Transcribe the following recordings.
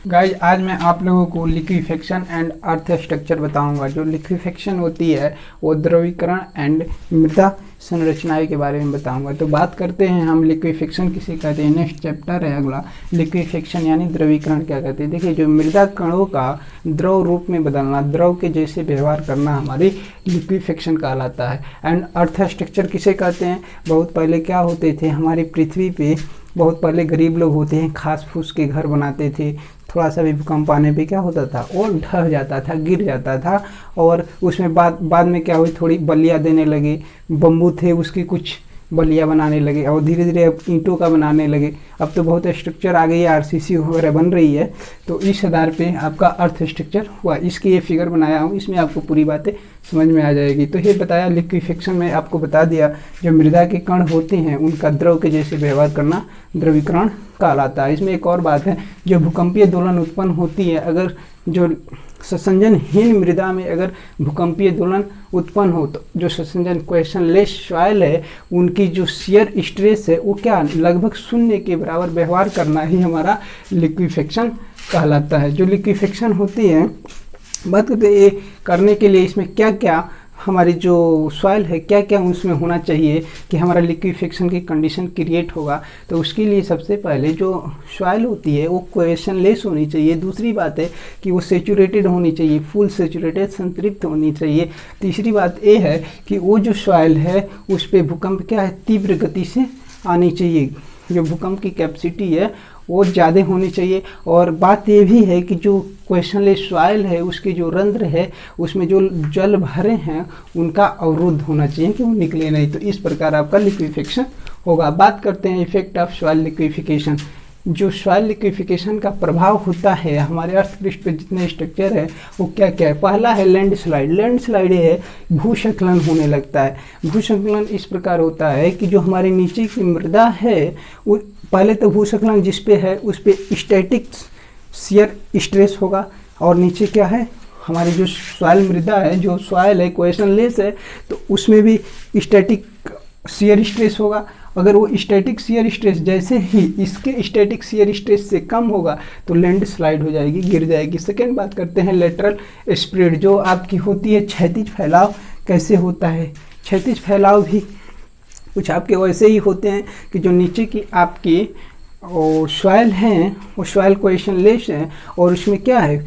Guys आज मैं आप लोगों को लिक्विफेक्शन एंड अर्थ स्ट्रक्चर बताऊंगा। जो लिक्विफेक्शन होती है वो द्रवीकरण एंड मृदा संरचनाएं के बारे में बताऊंगा। तो बात करते हैं हम लिक्विफेक्शन किसे कहते हैं। नेक्स्ट चैप्टर है अगला लिक्विफेक्शन यानी द्रवीकरण क्या कहते हैं। देखिए जो मृदा कणों का द्रव रूप में बदलना, द्रव के जैसे व्यवहार करना हमारी लिक्विफेक्शन कहलाता है। एंड अर्थ स्ट्रक्चर किसे कहते हैं। बहुत पहले क्या होते थे हमारी पृथ्वी पे, बहुत पहले गरीब लोग होते हैं घास फूस के घर बनाते थे। थोड़ा सा भी भूकंप आने पे क्या होता था वो ढह जाता था, गिर जाता था। और उसमें बाद में क्या हुई, थोड़ी बलिया देने लगे। बम्बू थे उसकी कुछ बलिया बनाने लगे और धीरे धीरे अब ईंटों का बनाने लगे। अब तो बहुत स्ट्रक्चर आ गई है, आरसीसी वगैरह बन रही है। तो इस आधार पे आपका अर्थ स्ट्रक्चर हुआ। इसकी ये फिगर बनाया हूँ, इसमें आपको पूरी बातें समझ में आ जाएगी। तो ये बताया लिक्विफेक्शन में आपको बता दिया जो मृदा के कण होते हैं उनका द्रव के जैसे व्यवहार करना द्रवीकरण कहलाता है। इसमें एक और बात है, जो भूकंपीय दोलन उत्पन्न होती है, अगर जो ससंजनहीन मृदा में अगर भूकंपीय दोलन उत्पन्न हो तो जो ससंजन क्वेश्चनलेस सॉइल है उनकी जो शियर स्ट्रेस है वो क्या लगभग शून्य के बराबर व्यवहार करना ही हमारा लिक्विफेक्शन कहलाता है। जो लिक्विफेक्शन होती है, बात करते हैं ये करने के लिए इसमें क्या क्या हमारी जो सॉइल है क्या क्या उसमें होना चाहिए कि हमारा लिक्विफेक्शन की कंडीशन क्रिएट होगा। तो उसके लिए सबसे पहले जो सॉइल होती है वो क्वेश्चनलेस होनी चाहिए। दूसरी बात है कि वो सेचुरेटेड होनी चाहिए, फुल सेचुरेटेड संतृप्त होनी चाहिए। तीसरी बात ये है कि वो जो सॉइल है उस पर भूकंप क्या है तीव्र गति से आनी चाहिए। जो भूकंप की कैपेसिटी है वो ज़्यादा होनी चाहिए। और बात ये भी है कि जो क्वेश्चनलेस सॉइल है उसके जो रंध्र है उसमें जो जल भरे हैं उनका अवरुद्ध होना चाहिए कि वो निकले नहीं। तो इस प्रकार आपका लिक्विफेक्शन होगा। बात करते हैं इफेक्ट ऑफ सॉइल लिक्विफिकेशन। जो सॉइल लिक्विफिकेशन का प्रभाव होता है हमारे अर्थ पृष्ठ पे जितने स्ट्रक्चर है वो क्या क्या है। पहला है लैंडस्लाइड। लैंडस्लाइड ये है भूस्खलन होने लगता है। भूस्खलन इस प्रकार होता है कि जो हमारे नीचे की मृदा है वो पहले तो भूस्खलन जिस पे है उस पे स्टैटिक शियर स्ट्रेस होगा और नीचे क्या है हमारी जो सॉइल मृदा है, जो सॉइल है क्वेश्चनलेस है तो उसमें भी स्टैटिक शियर स्ट्रेस होगा। अगर वो स्टैटिक शियर स्ट्रेस जैसे ही इसके स्टैटिक शियर स्ट्रेस से कम होगा तो लैंडस्लाइड हो जाएगी, गिर जाएगी। सेकेंड बात करते हैं लेटरल स्प्रेड, जो आपकी होती है क्षैतिज फैलाव कैसे होता है। क्षैतिज फैलाव भी कुछ आपके वैसे ही होते हैं कि जो नीचे की आपकी सॉइल हैं वो सॉइल क्वेश्चनलेस है और उसमें क्या है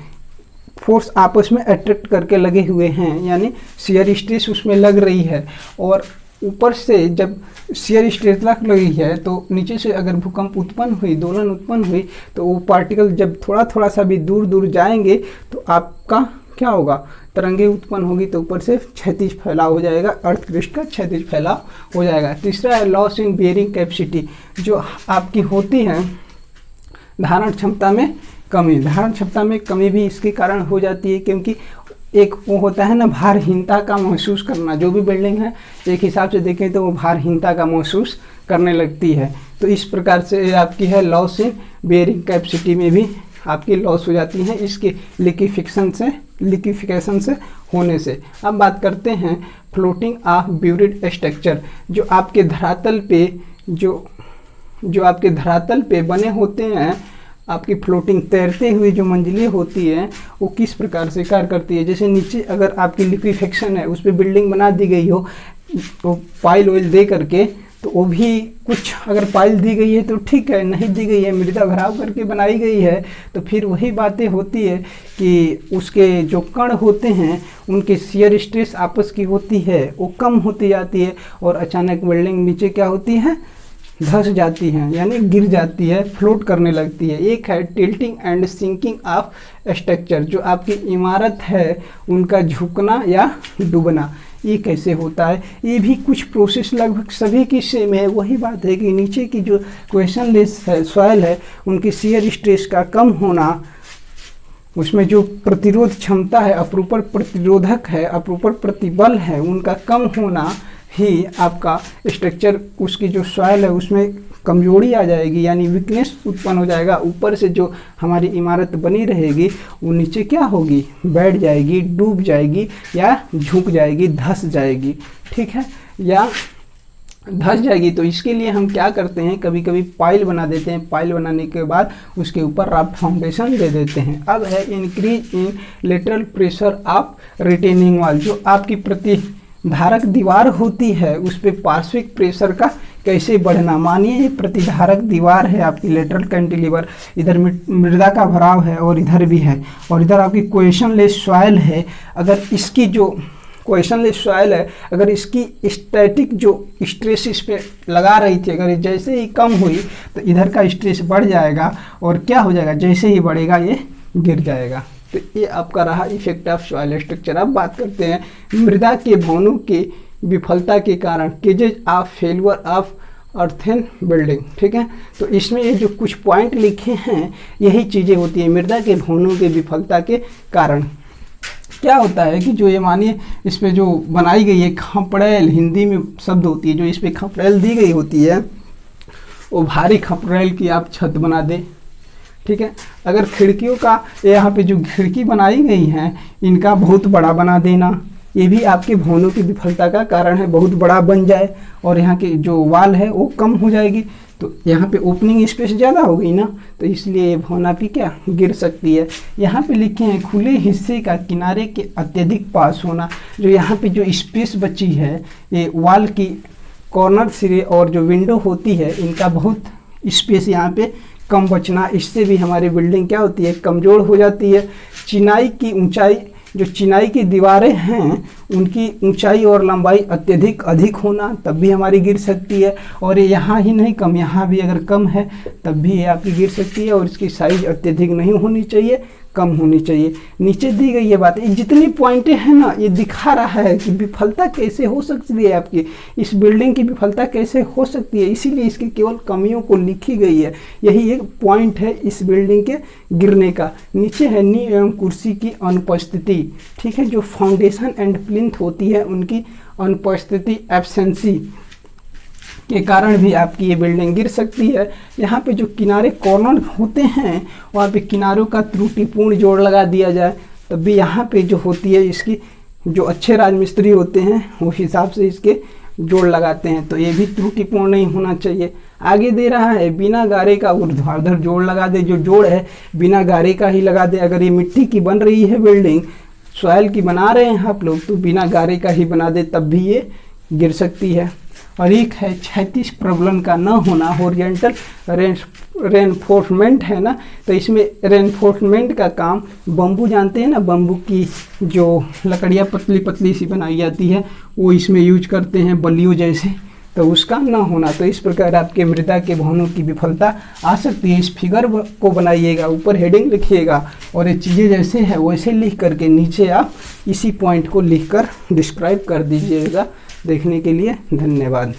फोर्स आपस में अट्रैक्ट करके लगे हुए हैं, यानी शियर स्ट्रेस उसमें लग रही है। और ऊपर से जब शियर स्ट्रेस लग रही है तो नीचे से अगर भूकंप उत्पन्न हुई, दोलन उत्पन्न हुई तो वो पार्टिकल जब थोड़ा थोड़ा सा भी दूर दूर जाएंगे तो आपका क्या होगा, तरंगे उत्पन्न होगी तो ऊपर से क्षैतिज फैलाव हो जाएगा, अर्थ पृष्ठ का क्षैतिज फैलाव हो जाएगा। तीसरा है लॉस इन बेयरिंग कैपेसिटी, जो आपकी होती है धारण क्षमता में कमी। धारण क्षमता में कमी भी इसके कारण हो जाती है क्योंकि एक वो होता है ना भारहीनता का महसूस करना। जो भी बिल्डिंग है एक हिसाब से देखें तो वो भारहीनता का महसूस करने लगती है। तो इस प्रकार से आपकी है लॉस इन बेयरिंग कैपेसिटी में भी आपकी लॉस हो जाती है इसके लिक्विफिकेशन से होने से। अब बात करते हैं फ्लोटिंग ऑफ ब्यूरिड स्ट्रक्चर, जो आपके धरातल पे जो आपके धरातल पे बने होते हैं, आपकी फ्लोटिंग तैरते हुए जो मंजिलें होती हैं वो किस प्रकार से कार्य करती है। जैसे नीचे अगर आपकी लिक्विफेक्शन है उस पर बिल्डिंग बना दी गई हो तो पाइल ऑयल दे करके, तो वो भी कुछ अगर पाइल दी गई है तो ठीक है, नहीं दी गई है मृदा भराव करके बनाई गई है तो फिर वही बातें होती है कि उसके जो कण होते हैं उनके शियर स्ट्रेस आपस की होती है वो कम होती जाती है और अचानक बिल्डिंग नीचे क्या होती है धंस जाती हैं, यानी गिर जाती है, फ्लोट करने लगती है। एक है tilting and sinking of structure, जो आपकी इमारत है उनका झुकना या डूबना। ये कैसे होता है, ये भी कुछ प्रोसेस लगभग सभी की सेम है। वही बात है कि नीचे की जो क्वेश्चनलेस है सॉइल है उनकी शियर स्ट्रेस का कम होना, उसमें जो प्रतिरोध क्षमता है, अपरूपण प्रतिरोधक है, अपरूपण प्रतिबल है, उनका कम होना ही आपका स्ट्रक्चर उसकी जो सॉइल है उसमें कमजोरी आ जाएगी, यानी वीकनेस उत्पन्न हो जाएगा। ऊपर से जो हमारी इमारत बनी रहेगी वो नीचे क्या होगी, बैठ जाएगी, डूब जाएगी या झुक जाएगी, धंस जाएगी। ठीक है। या धंस जाएगी। तो इसके लिए हम क्या करते हैं, कभी कभी पाइल बना देते हैं, पाइल बनाने के बाद उसके ऊपर राफ्ट फाउंडेशन दे देते हैं। अब है increase in lateral pressure of retaining wall, जो आपकी प्रतिधारक दीवार होती है उस पर पार्श्विक प्रेशर का कैसे बढ़ना। मानिए ये प्रतिधारक दीवार है आपकी लेटरल कैंटिलीवर, इधर मृदा का भराव है और इधर भी है, और इधर आपकी कोहेशनलेस सॉइल है। अगर इसकी जो कोहेशनलेस सॉइल है, अगर इसकी स्टैटिक जो स्ट्रेस इस पे लगा रही थी, अगर जैसे ही कम हुई तो इधर का स्ट्रेस बढ़ जाएगा, और क्या हो जाएगा, जैसे ही बढ़ेगा ये गिर जाएगा। तो ये आपका रहा इफेक्ट ऑफ सॉइल स्ट्रक्चर। अब बात करते हैं मृदा के भवनों के विफलता के कारण, causes of failure of earthen building. ठीक है, तो इसमें ये जो कुछ पॉइंट लिखे हैं यही चीज़ें होती हैं मृदा के भवनों के विफलता के कारण। क्या होता है कि जो ये मानिए इस पे जो बनाई गई है खपड़ैल, हिंदी में शब्द होती है, जो इस पे खपड़ैल दी गई होती है वो भारी खपड़ैल की आप छत बना दें। ठीक है, अगर खिड़कियों का यहाँ पे जो खिड़की बनाई गई हैं इनका बहुत बड़ा बना देना, ये भी आपके भवनों की विफलता का कारण है। बहुत बड़ा बन जाए और यहाँ की जो वाल है वो कम हो जाएगी, तो यहाँ पे ओपनिंग स्पेस ज़्यादा हो गई ना, तो इसलिए ये भवन आपकी क्या गिर सकती है। यहाँ पे लिखे हैं खुले हिस्से का किनारे के अत्यधिक पास होना, जो यहाँ पे जो स्पेस बची है ये वाल की कॉर्नर सिरे और जो विंडो होती है इनका बहुत स्पेस यहाँ पे कम बचना, इससे भी हमारी बिल्डिंग क्या होती है, कमज़ोर हो जाती है। चिनाई की ऊंचाई, जो चिनाई की दीवारें हैं उनकी ऊंचाई और लंबाई अत्यधिक अधिक होना, तब भी हमारी गिर सकती है। और ये यहाँ ही नहीं कम, यहाँ भी अगर कम है तब भी ये आपकी गिर सकती है। और इसकी साइज अत्यधिक नहीं होनी चाहिए, कम होनी चाहिए। नीचे दी गई ये बात, जितनी पॉइंटें हैं ना ये दिखा रहा है कि विफलता कैसे हो सकती है, आपकी इस बिल्डिंग की विफलता कैसे हो सकती है, इसीलिए इसकी केवल कमियों को लिखी गई है। यही एक पॉइंट है इस बिल्डिंग के गिरने का। नीचे है नींव एवं कुर्सी की अनुपस्थिति। ठीक है, जो फाउंडेशन एंड प्लिंथ होती है उनकी अनुपस्थिति, एब्सेंसी के कारण भी आपकी ये बिल्डिंग गिर सकती है। यहाँ पे जो किनारे कॉर्नर होते हैं वहाँ पे किनारों का त्रुटिपूर्ण जोड़ लगा दिया जाए, तब भी यहाँ पे जो होती है इसकी जो अच्छे राजमिस्त्री होते हैं वो हिसाब से इसके जोड़ लगाते हैं, तो ये भी त्रुटिपूर्ण नहीं होना चाहिए। आगे दे रहा है बिना गारे का ऊर्ध्वाधर जोड़ लगा दे, जो जोड़ है बिना गारे का ही लगा दे। अगर ये मिट्टी की बन रही है बिल्डिंग, सॉइल की बना रहे हैं आप लोग, तो बिना गारे का ही बना दे, तब भी ये गिर सकती है। और एक है क्षैतिज प्रबलन का न होना, होरिजेंटल रेनफोर्समेंट है ना, तो इसमें रेनफोर्समेंट का काम बम्बू जानते हैं ना, बम्बू की जो लकड़ियाँ पतली पतली सी बनाई जाती है वो इसमें यूज करते हैं बल्लियों जैसे, तो उसका न होना। तो इस प्रकार आपके मृदा के भवनों की विफलता आ सकती है। इस फिगर को बनाइएगा, ऊपर हेडिंग लिखिएगा और ये चीज़ें जैसे है वैसे लिख करके नीचे आप इसी पॉइंट को लिखकर डिस्क्राइब कर दीजिएगा। देखने के लिए धन्यवाद।